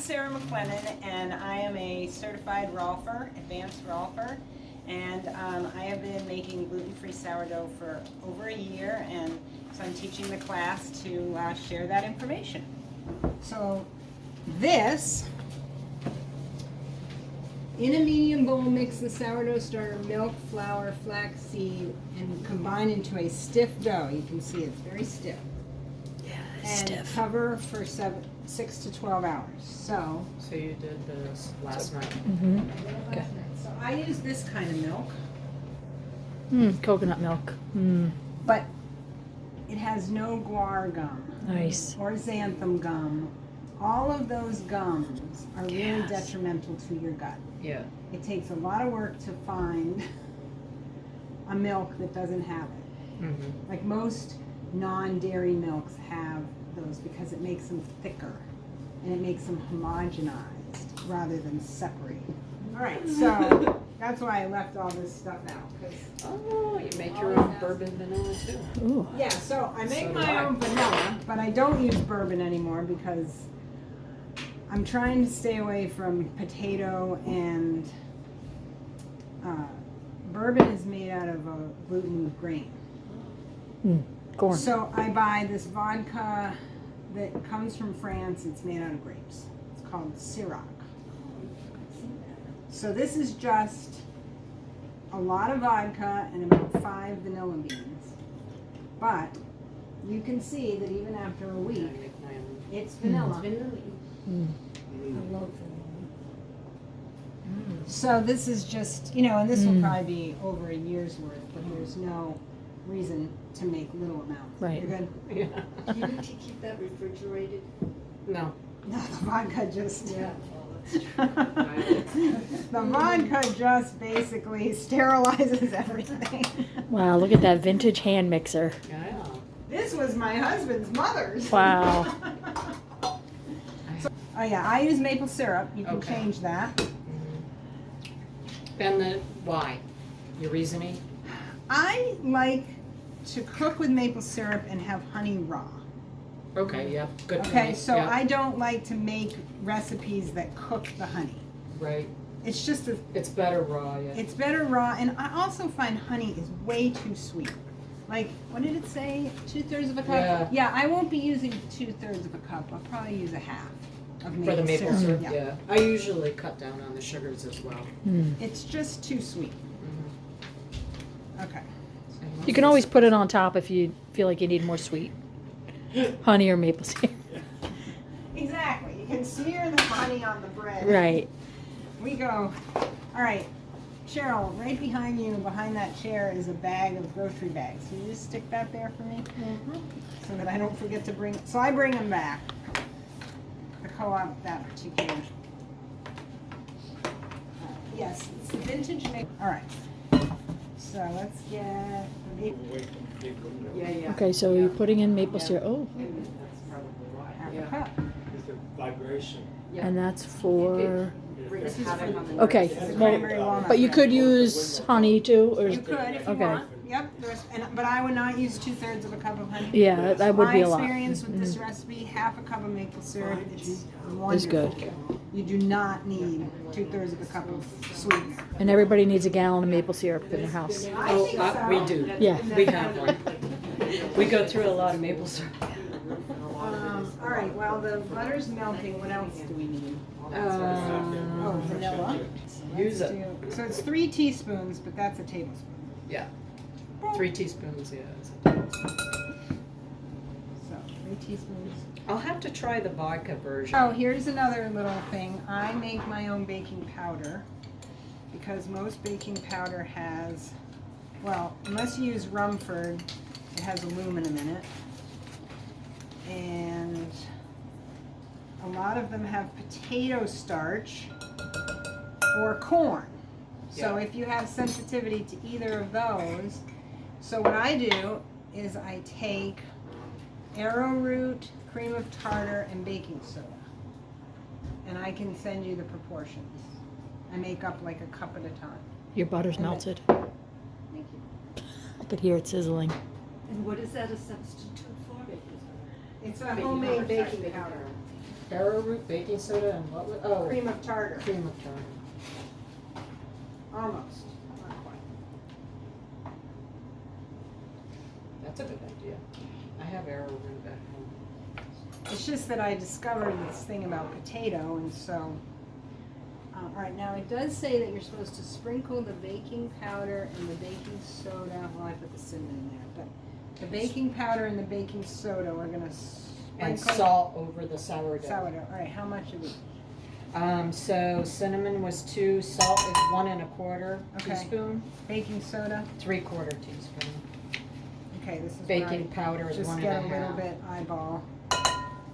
Sarah McClennen, and I am a certified Rolfer, advanced Rolfer, and I have been making gluten-free sourdough for over a year, and so I'm teaching the class to share that information. So this, in a medium bowl, mix the sourdough starter, milk, flour, flaxseed, and combine into a stiff dough. You can see it's very stiff. Yeah, And stiff. cover for 6 to 12 hours. So you did this last night. Mm-hmm. okay. So I use this kind of milk, Coconut milk. but it has no guar gum Nice. or xanthan gum. All of those gums are really Yes. detrimental to your gut. Yeah. It takes a lot of work to find a milk that doesn't have it. Mm-hmm. Like most non-dairy milks have those because it makes them thicker and it makes them homogenized rather than separated. All right, so that's why I left all this stuff out. Oh, you make your own bourbon vanilla too. Ooh. Yeah, so I make So do my I. own vanilla, but I don't use bourbon anymore because I'm trying to stay away from potato and bourbon is made out of a gluten grain. Corn. So I buy this vodka that comes from France. It's made out of grapes. It's called Ciroc. So this is just a lot of vodka and about 5 vanilla beans. But you can see that even after a week, it's vanilla. So this is just, and this will probably be over a year's worth, but there's no reason to make little amounts. Right. You're good? Yeah. You need to keep that refrigerated? No. No, the vodka just... Yeah. The vodka just basically sterilizes everything. Wow, look at that vintage hand mixer. Yeah. This was my husband's mother's. Wow. Oh yeah, I use maple syrup. You can Okay. change that. And why? Your reasoning? I like to cook with maple syrup and have honey raw. Okay, yeah, good Okay, point. so Yeah. I don't like to make recipes that cook the honey. Right. It's just It's better raw, yeah. it's better raw, and I also find honey is way too sweet. Like, what did it say? 2/3 of a cup? Yeah. I won't be using 2/3 of a cup. I'll probably use a half of maple For the maple syrup, Yeah. yeah. I usually cut down on the sugars as well. It's just too sweet. Okay. You can always put it on top if you feel like you need more sweet. Honey or maple syrup. Exactly. You can smear the honey on the bread. Right. We go. All right. Cheryl, right behind you, behind that chair, is a bag of grocery bags. Can you just stick that there for me? So that I don't forget to bring. So I bring them back. The co-op, that particular. Yes, it's the vintage make. All right. So let's get. Yeah, yeah. Okay, so you're putting in maple syrup. Oh, That's probably why. Half a Yeah. cup. It's a vibration. and that's for. This is for Okay, the well, cranberry walnut but you bread. could use honey too, or You could if you okay. want. Yep. But I would not use 2/3 of a cup of honey. Yeah, that would be a lot. My experience with this recipe, half a cup of maple syrup, it's wonderful. Is good. You do not need 2/3 of a cup of sweetener. And everybody needs a gallon of maple syrup in their house. I think so. We do. Yeah. We have one. We go through a lot of maple syrup. All right. Well, the butter's melting. What else do we need? Oh, vanilla. Use it. So it's 3 teaspoons, but that's a tablespoon. Yeah. 3 teaspoons, yeah. So 3 teaspoons. I'll have to try the vodka version. Oh, here's another little thing. I make my own baking powder because most baking powder has, well, unless you use Rumford, it has aluminum in it. And a lot of them have potato starch or corn. So Yeah. if you have sensitivity to either of those, so what I do is I take arrowroot, cream of tartar, and baking soda. And I can send you the proportions. I make up like a cup at a time. Your butter's melted. Thank you. I could hear it sizzling. And what is that a substitute for? It's a homemade baking powder. Arrowroot, baking soda, and what was, oh, Cream of tartar, cream of tartar. almost, not quite. That's a good idea. I have arrowroot at home. It's just that I discovered this thing about potato, and so, all right, now it does say that you're supposed to sprinkle the baking powder and the baking soda, well, I put the cinnamon in there, but the baking powder and the baking soda, we're gonna And sprinkle. salt over the sourdough. Sourdough, all right, how much of it? So cinnamon was 2, salt is 1 1/4 Okay. teaspoon, Baking soda, 3/4 teaspoon. okay, this is where Baking powder I is just 1 get a 1/2. little bit eyeball.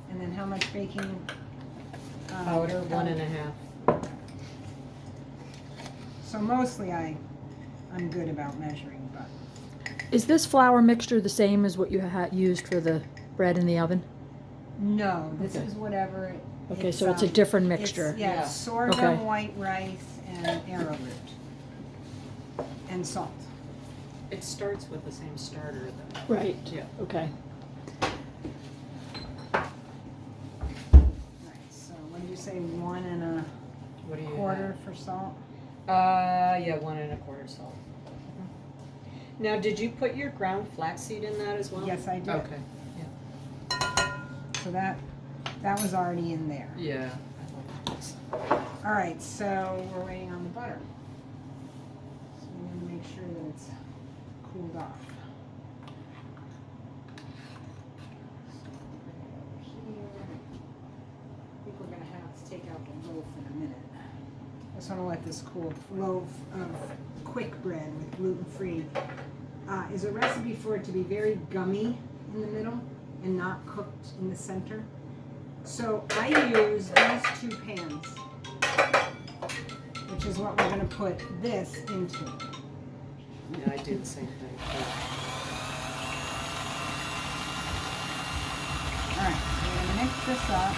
And then how much baking? Powder, 1 1/2. So mostly I'm good about measuring, but. Is this flour mixture the same as what you had used for the bread in the oven? No, this Okay. is whatever. Okay, so it's a different It's- mixture. Yeah, Yeah. sorghum, Okay. white rice, and arrowroot. And salt. It starts with the same starter though. Right. Yeah. Okay. Right, so what did you say, 1 What do you 1/4 for salt? Yeah, 1 1/4 salt. Now, did you put your ground flaxseed in that as well? Yes, I did. Okay. So that was already in there. Yeah. All right, so we're waiting on the butter. So we need to make sure that it's cooled off. So bring it over here. I think we're gonna have to take out the loaf in a minute. I just wanna let this cool. Loaf of quick bread with gluten-free is a recipe for it to be very gummy in the middle and not cooked in the center. So I use these 2 pans, which is what we're gonna put this into. Yeah, I do the same thing. All right, so we're gonna mix this up.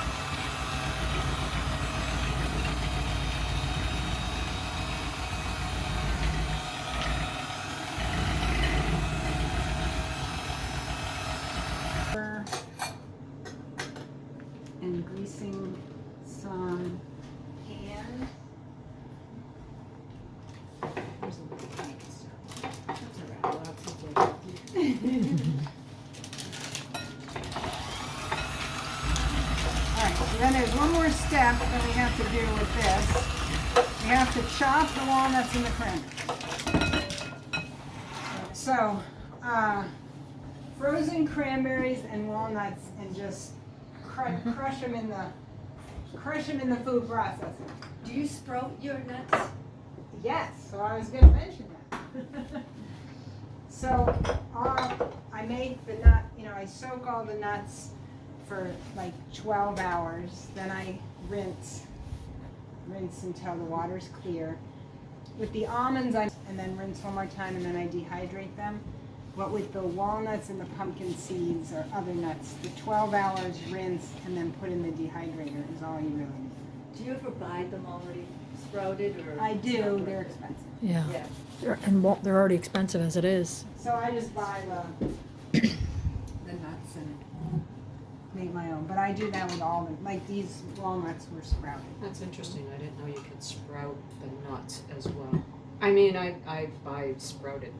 And greasing some pan. There's a little tiny stuff. That's all right, lots of it. All right, so then there's one more step that we have to do with this. We have to chop the walnuts and the cranberries. So, frozen cranberries and walnuts, and just crush them in the food processor. Do you sprout your nuts? Yes, so I was going to mention that. So I make the nut, I soak all the nuts for like 12 hours. Then I rinse until the water's clear. With the almonds, and then rinse one more time, and then I dehydrate them. But with the walnuts and the pumpkin seeds or other nuts, the 12 hours rinse and then put in the dehydrator is all you really need. Do you ever buy them already sprouted or? I do, they're expensive. Yeah. Yeah. They're already expensive as it is. So I just buy the nuts and make my own. But I do that with all the, like these walnuts were sprouted. That's interesting. I didn't know you could sprout the nuts as well. I mean, I buy sprouted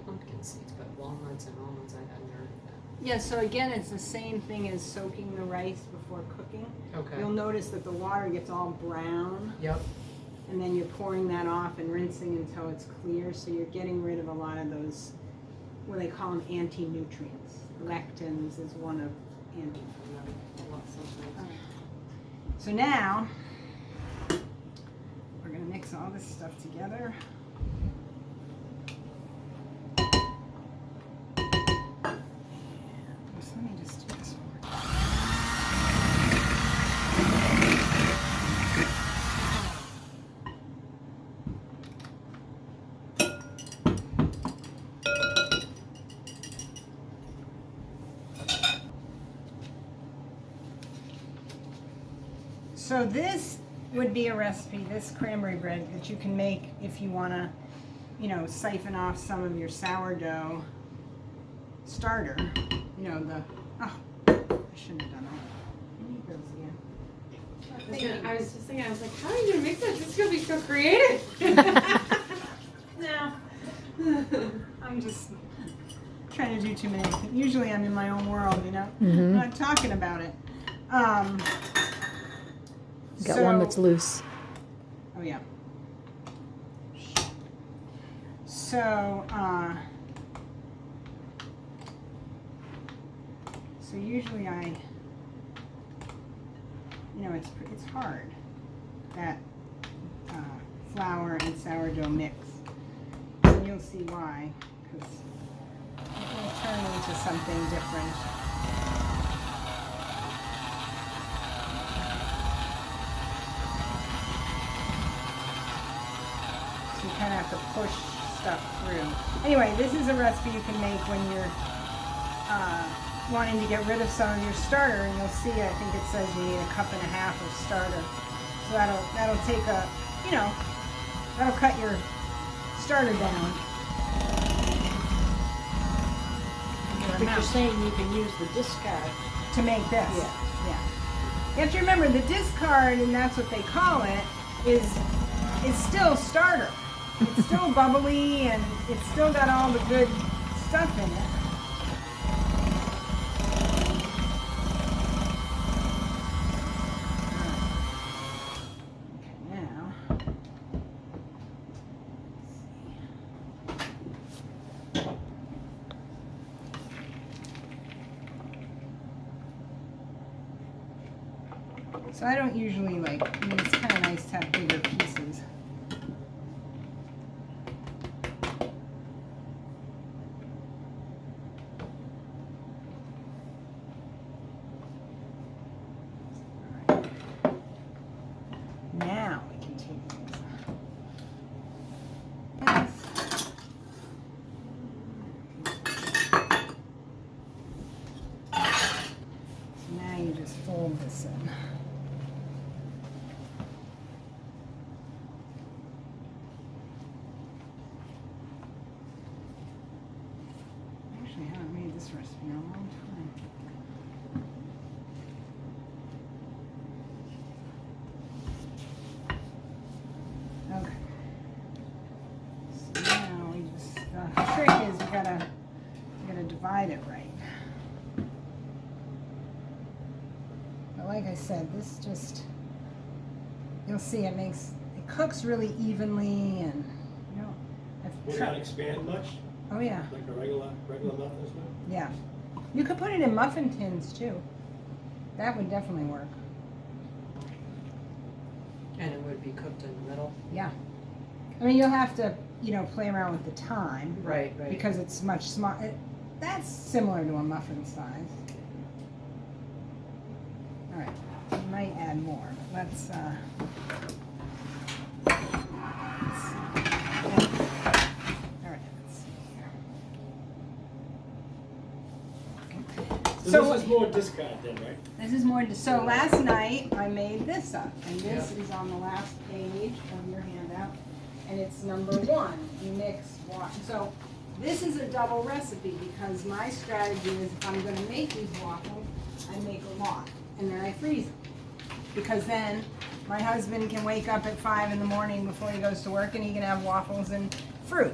pumpkin seeds, but walnuts and almonds, I hadn't heard of that. Yeah, so again, it's the same thing as soaking the rice before cooking. Okay. You'll notice that the water gets all brown, Yep. and then you're pouring that off and rinsing until it's clear, so you're getting rid of a lot of those, what they call them, anti-nutrients. Lectins is one of anti. So now, we're gonna mix all this stuff together. So let me just do this one. So this would be a recipe, this cranberry bread, that you can make if you want to, siphon off some of your sourdough starter. I shouldn't have done that. I need those again. I was just thinking, I was like, how are you gonna make that? This is gonna be so creative. No. I'm just trying to do too many. Usually I'm in my own world, you know? I'm Mm-hmm. not talking about it. Got one that's loose. Oh yeah. So, so usually it's hard, that flour and sourdough mix. And you'll see why, because it will turn into something different. So you kind of have to push stuff through. Anyway, this is a recipe you can make when you're wanting to get rid of some of your starter, and you'll see, I think it says you need 1.5 cups of starter. So that'll take that'll cut your starter down. But you're saying you can use the discard. To make this. Yeah. You have to remember the discard, and that's what they call it, is still starter. It's still bubbly, and it's still got all the good stuff in it. Okay, now. So I don't usually it's kind of nice to have bigger pieces. Alright. Now we can take these. Yes. So now you just fold this in. Actually, I haven't made this recipe in a long time. Okay. So now we just, the trick is you gotta divide it right. But like I said, this just, you'll see it cooks really evenly, and you know, Will not expand much, oh yeah. like a regular muffins do? Yeah. You could put it in muffin tins too. That would definitely work. And it would be cooked in the middle. Yeah. I mean, you'll have to, play around with the time. Right. Because it's much smaller. That's similar to a muffin size. All right. We might add more, but let's see. All right, let's see here. So this is more discard then, right? This is more, so last night I made this up, and this is on the last page of your handout, and it's number 1, you mix water. So this is a double recipe, because my strategy is if I'm gonna make these waffles, I make a lot, and then I freeze them. Because then my husband can wake up at 5 in the morning before he goes to work, and he can have waffles and fruit.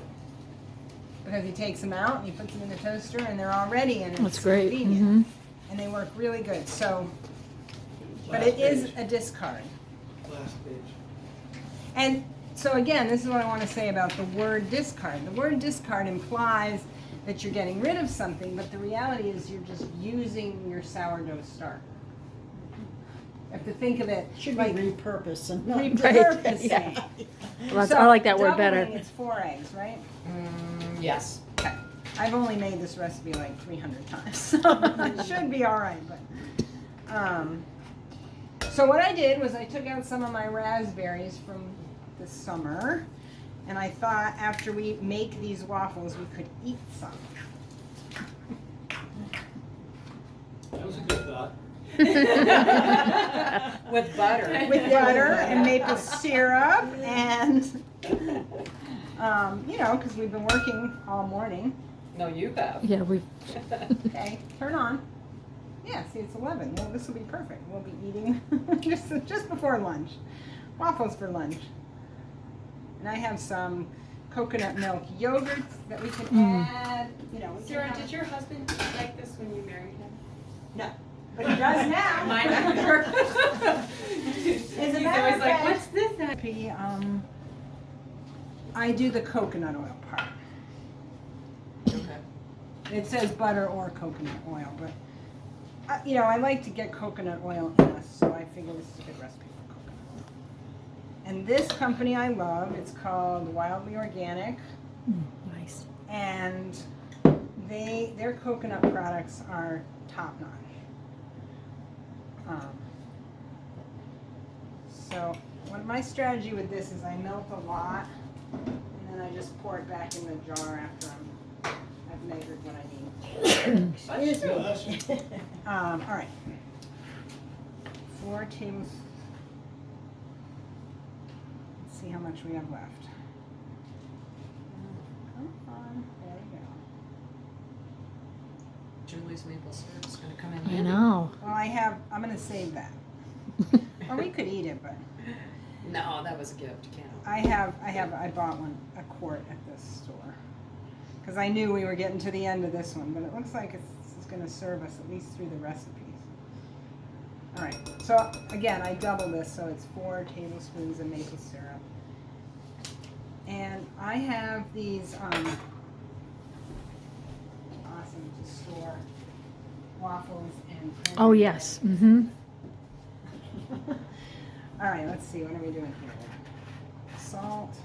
Because he takes them out and he puts them in the toaster, and they're all ready, and it's That's great. convenient. Mm-hmm. And they work really good. So, but Last it is page. a discard. Last page. And so again, this is what I want to say about the word discard. The word discard implies that you're getting rid of something, but the reality is you're just using your sourdough starter. You have to think of it Should like be repurpose and not repurposing. Yeah. Well, So I like that word better. doubling, it's 4 eggs, right? Yes. Okay. I've only made this recipe like 300 times, so it should be all right. But so what I did was I took out some of my raspberries from this summer, and I thought after we make these waffles, we could eat some. That was a good thought. With butter. With butter and maple syrup, and because we've been working all morning. No, you have. Yeah, we. Okay, turn on. Yeah, see, it's 11. Well, this will be perfect. We'll be eating just before lunch. Waffles for lunch. And I have some coconut milk yogurt that we can add. You know, we Sarah, can have... did your husband like this when you married him? No, but he does now. Mine after. As a He's matter always of like, fact- what's this? I do the coconut oil part. Okay. It says butter or coconut oil, but you know, I like to get coconut oil in us, so I figure this is a good recipe for coconut oil. And this company I love, it's called Wildly Organic, Nice. and their coconut products are top notch. So my strategy with this is I melt a lot, and then I just pour it back in the jar after I've measured what I need. Excuse me. All right. 4 tablespoons. Let's see how much we have left. Come on, there we go. Julie's maple syrup's gonna come in I handy. know. Well, I'm gonna save that. Or we could eat it, but No, that was a gift, can't. I bought a quart at this store. Because I knew we were getting to the end of this one, but it looks like it's gonna serve us at least through the recipes. All right, so again, I double this, so it's 4 tablespoons of maple syrup. And I have these awesome to store waffles and Oh, cranberry yes. Mm-hmm. All right, let's see, what are we doing here? Salt.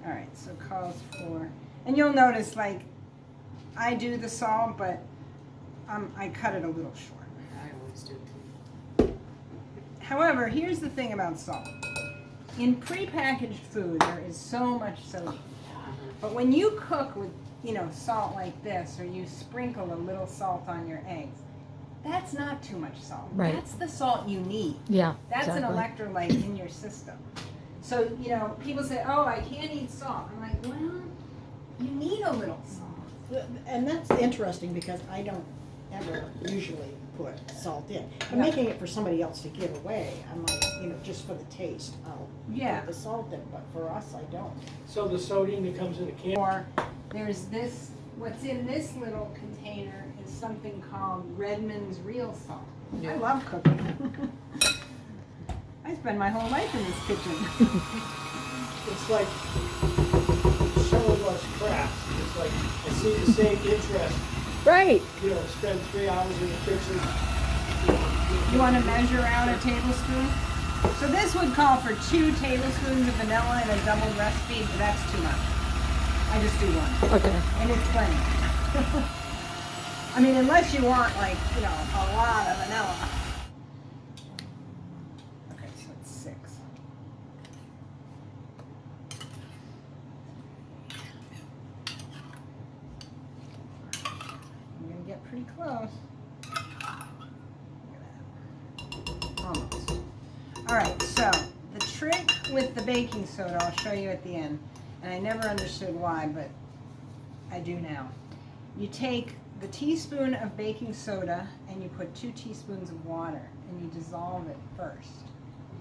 All right, so it calls for, and you'll notice, like, I do the salt, but I cut it a little short. I always do too. However, here's the thing about salt. In prepackaged food, there is so much sodium. But when you cook with, you know, salt like this, or you sprinkle a little salt on your eggs, that's not too much salt. Right. That's the salt you need. Yeah. That's exactly. an electrolyte in your system. So, you know, people say, oh, I can't eat salt. I'm like, well, you need a little salt. And that's interesting because I don't ever usually put salt in. I'm No. making it for somebody else to give away. I'm like, you know, just for the taste, I'll Yeah. put the salt in, but for us, I don't. So the sodium that comes in a can. Or there's this, what's in this little container is something called Redmond's Real Salt. Yeah. I love cooking. I spend my whole life in this kitchen. It's like some of us crafts. It's like I see the same interest, Right. you know, spend 3 hours in the kitchen. You want to measure out a tablespoon? So this would call for 2 tablespoons of vanilla in a double recipe, but that's too much. I just do 1, Okay. and it's plenty. I mean, unless you want, like, you know, a lot of vanilla. Okay, so it's 6. I'm gonna get pretty close. Look at that. Almost. All right, so the trick with the baking soda, I'll show you at the end. And I never understood why, but I do now. You take the teaspoon of baking soda and you put 2 teaspoons of water and you dissolve it first.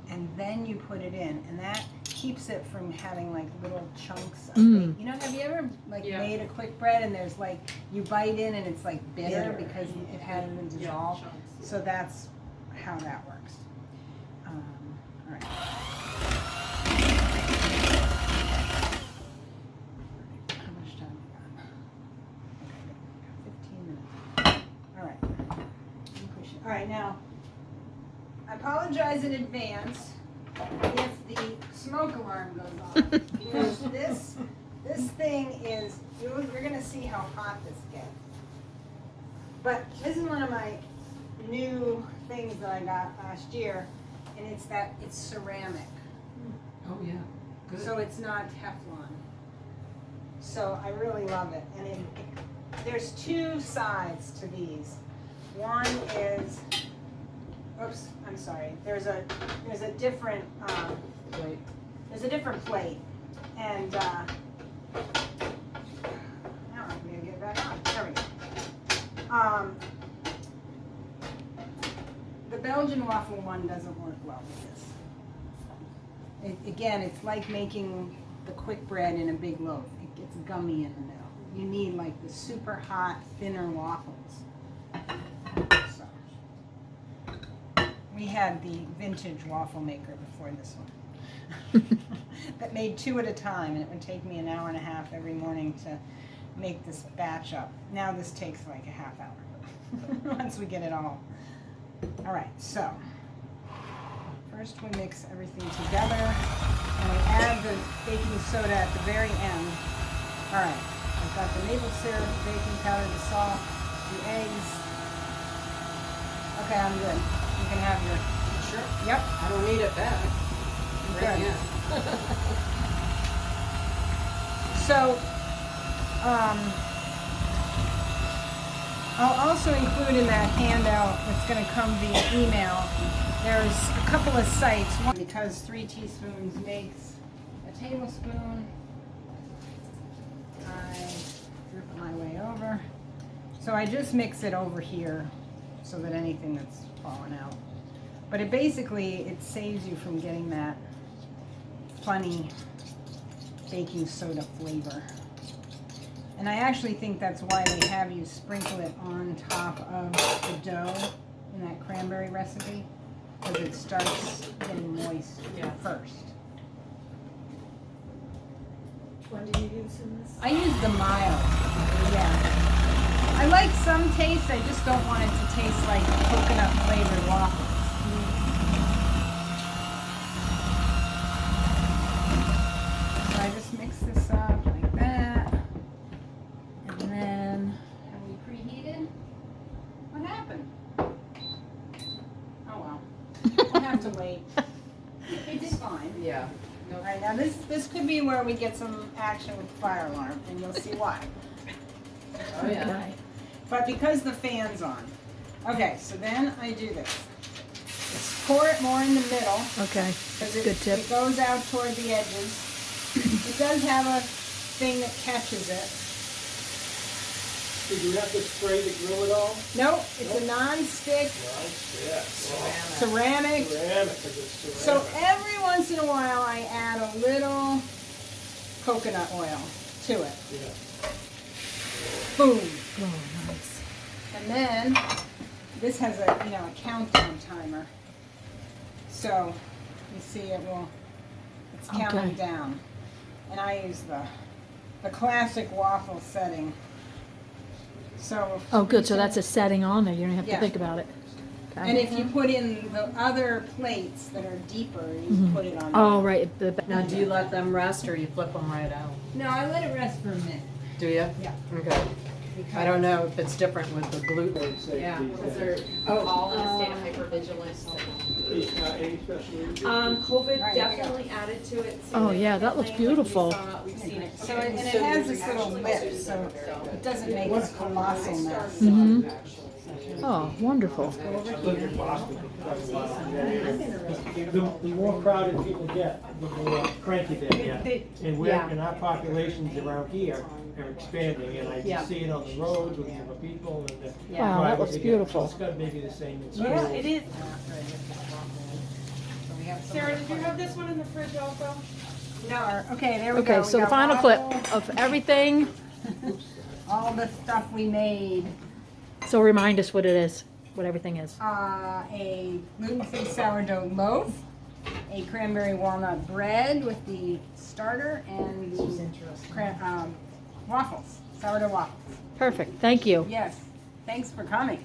And then you put it in, and that keeps it from having like little chunks of Mm. bacon. You know, have you ever like Yeah. made a quick bread and there's like, you bite in and it's like bitter Bitter. because it hadn't been dissolved? So that's how that works. All right. How much time we got? Okay, good. 15 minutes. All right. Push it. All right, now, I apologize in advance if the smoke alarm goes off. Because this thing is, you're gonna see how hot this gets. But this is one of my new things that I got last year, and it's ceramic. Oh, yeah, good. So it's not Teflon. So I really love it. And there's 2 sides to these. One is, oops, I'm sorry. There's a different Wait. there's a different plate. And now I'm gonna get it back on. There we go. The Belgian waffle one doesn't work well with this. Again, it's like making the quick bread in a big loaf. It gets gummy in the middle. You need like the super hot, thinner waffles. So, we had the vintage waffle maker before this one. That made 2 at a time, and it would take me an hour and a half every morning to make this batch up. Now this takes like a half hour once we get it all. All right, so first we mix everything together, and we add the baking soda at the very end. All right, I've got the maple syrup, the baking powder, the salt, the eggs. Okay, I'm good. You can have your. Sure. Yep. I don't need it back. Good. Yeah. So, I'll also include in that handout that's going to come via email. There's a couple of sites. One, because 3 teaspoons makes a tablespoon, I drip my way over. So I just mix it over here so that anything that's fallen out. But it basically, it saves you from getting that funny baking soda flavor. And I actually think that's why they have you sprinkle it on top of the dough in that cranberry recipe, because it starts getting moist first. Which one do you use in this? I use the mild, yeah. I like some taste, I just don't want it to taste like coconut flavored waffles. So I just mix this up like that. And then, have we preheated? What happened? Oh well, we'll have to wait. It's fine. Yeah. All right, now this could be where we get some action with the fire alarm, and you'll see why. Oh, yeah. Okay. But because the fan's on. Okay, so then I do this. Just pour it more in the middle. Okay, Because that's a good tip. It goes out toward the edges. It does have a thing that catches it. Did you have to spray the grill at all? Nope, it's a non-stick ceramic. Ceramic, 'cause it's So ceramic. every once in a while I add a little coconut oil to it. Yeah. Boom. Oh, nice. And then this has a a countdown timer. So you see it's counting Okay. down. And I use the classic waffle setting. So Oh, good, so that's a setting on there, you don't have to Yeah. think about it. Okay. and if you put in the other plates that are deeper, you Mhm. put it on. Oh, right, Now, do you let them rest or you flip them right out? No, I let it rest for a minute. Do you? Yeah. Okay. I don't know if it's different with the gluten. Yeah, because they're all in a state of hypervigilance. Any special? COVID Right, here we go. definitely added to it. Oh, yeah, that looks beautiful. We've seen it. So and it has this little lip, so it doesn't make a colossal mess. Mm-hmm. Oh, wonderful. I lived in Boston for quite a while. The more crowded people get, the more cranky they get. And and our populations around here are expanding, and I Yeah. see it on the roads with the people and the Yeah. Wow, that drivers looks again. beautiful. It's got maybe the same in Yeah, schools. It is. So we have some Sarah, did you have this one in the fridge also? No, okay, there we go. Okay, We so the got final clip waffles, of everything, all the stuff we made. so remind us what it is, what everything is. A gluten-free sourdough loaf, a cranberry walnut bread with the starter, and the waffles, sourdough waffles. Perfect, thank you. Yes, thanks for coming.